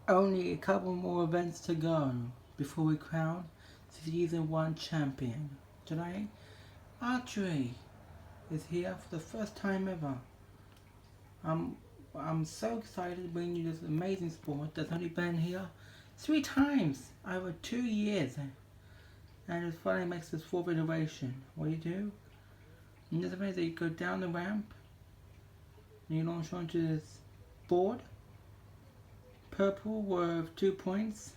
Only a couple more events to go before we crown Season 1 champion. Today, Archery is here for the first time ever. I'm so excited to bring you this amazing sport that's only been here 3 times over 2 years. And it finally makes this 4th iteration. What do? In this event, you go down the ramp and you launch onto this board. Purple worth 2 points.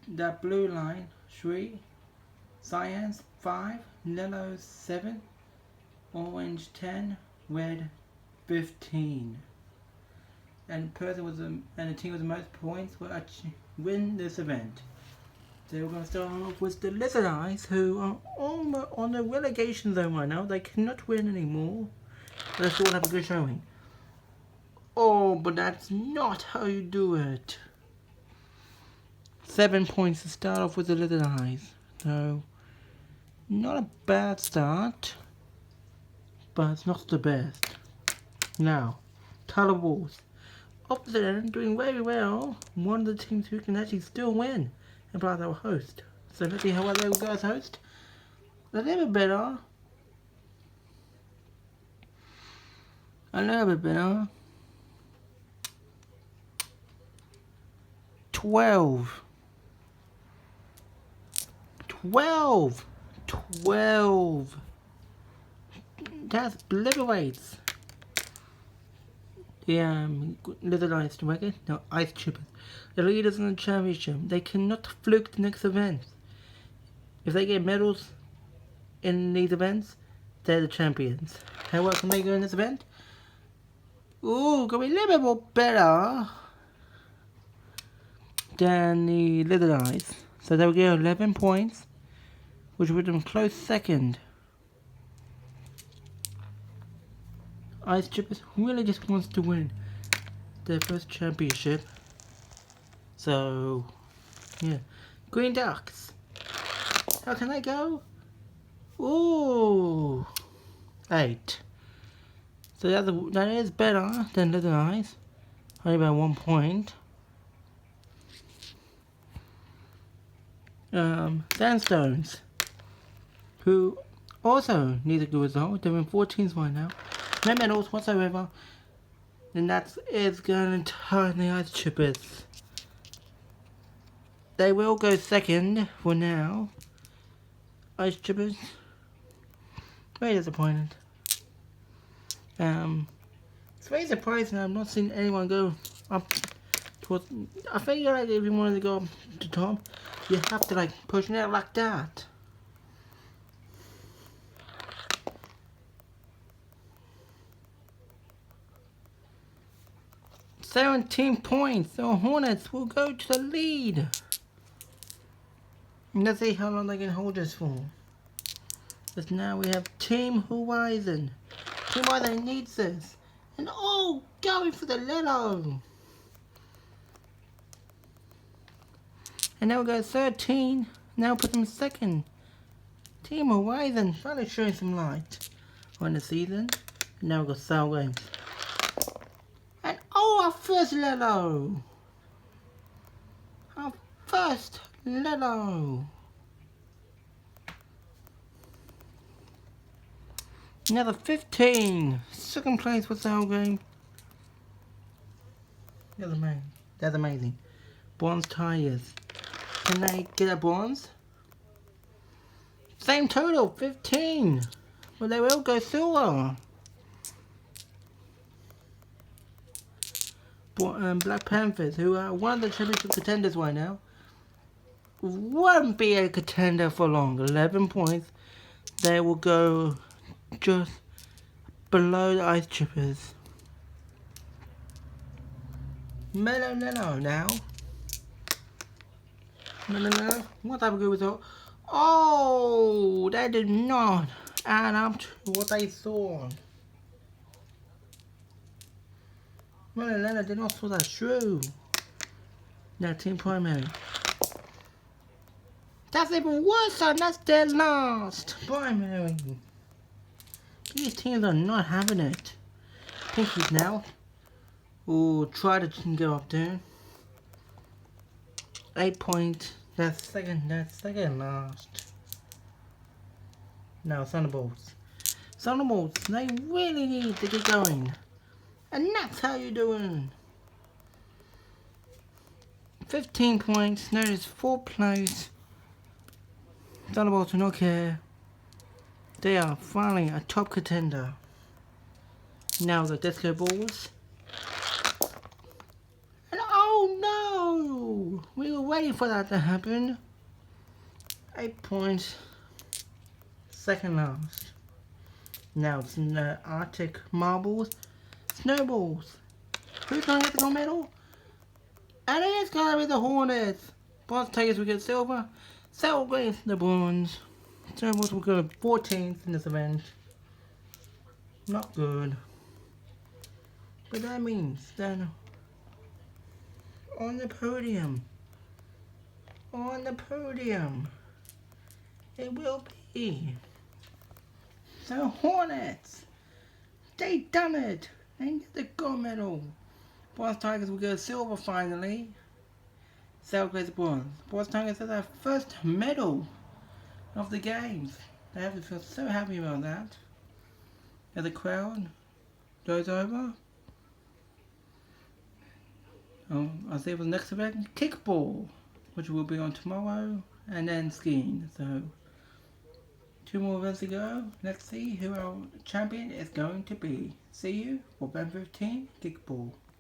That blue line 3. Cyan's 5. Yellow 7. Orange 10. Red 15. And the team with the most points will actually win this event. So we're going to start off with the Lizard Eyes, who are on the relegation zone right now. They cannot win anymore. They still have a good showing. Oh, but that's not how you do it. 7 points to start off with the Lizard Eyes. So, not a bad start, but it's not the best. Now, Color Wars. Opposite end, doing very well. One of the teams who can actually still win. And plus our host. So let's see how well they will go as host. A little bit better. A little bit better. 12. That obliterates the Lizard Eyes to make it. No, Ice Chippers. The leaders in the championship. They cannot fluke the next event. If they get medals in these events, they're the champions. How well can they go in this event? Ooh, gonna be a little bit more better than the Lizard Eyes. So they'll get 11 points, which would them close second. Ice Chippers really just wants to win their first championship. So, yeah. Green Ducks. How can they go? Ooh, 8. So that is better than Lizard Eyes. Only by 1 point. Sandstones, who also need a good result. They're in 14s right now. No medals whatsoever. And that is going to turn the Ice Chippers. They will go second for now. Ice Chippers. Very disappointed. It's very surprising I've not seen anyone go up towards. I think like if you wanted to go up to top, you have to like push it out like that. $17 points. The Hornets will go to the lead. Let's see how long they can hold this for. Because now we have Team Horizon. Team Horizon needs this. And oh, going for the yellow. And now we go 13. Now put them second. Team Horizon finally showing some light on the season. And now we got Sal Games. And oh, our first yellow. Our first yellow. Another 15. Second place for Sal Game. That's amazing. Bronze tires. Can they get a bronze? Same total, 15. Well, they will go silver. Black Panthers, who are one of the championship contenders right now, won't be a contender for long. 11 points. They will go just below the Ice Chippers. Mellow now. Mellow. What type of good result? Oh, that did not add up to what I saw. Mellow did not saw that through. That team primary. That's even worse, and that's their last primary. These teams are not having it. Pinkies now. Oh, try to go up there. 8 points. That's second last. Now Thunderbolts. Thunderbolts, they really need to get going. And that's how you're doing. 15 points, that is 4th place. Thunderbolts do not care. They are finally a top contender. Now the Disco Balls. And oh no! We were waiting for that to happen. 8 points. Second last. Now it's in the Arctic Marbles. Snowballs. Who's gonna get the gold medal? And it's gonna be the Hornets. Bronze Tigers will get silver. Silver Greens the bronze. Snowballs will go 14th in this event. Not good. But that means that on the podium, it will be the Hornets. They done it. They get the gold medal. Bronze Tigers will go silver finally. Silver Greens bronze. Bronze Tigers have their first medal of the games. They have to feel so happy about that. As the crowd goes over. I'll say for the next event, kickball, which will be on tomorrow, and then skiing. So 2 more events to go. Let's see who our champion is going to be. See you for event 15, kickball.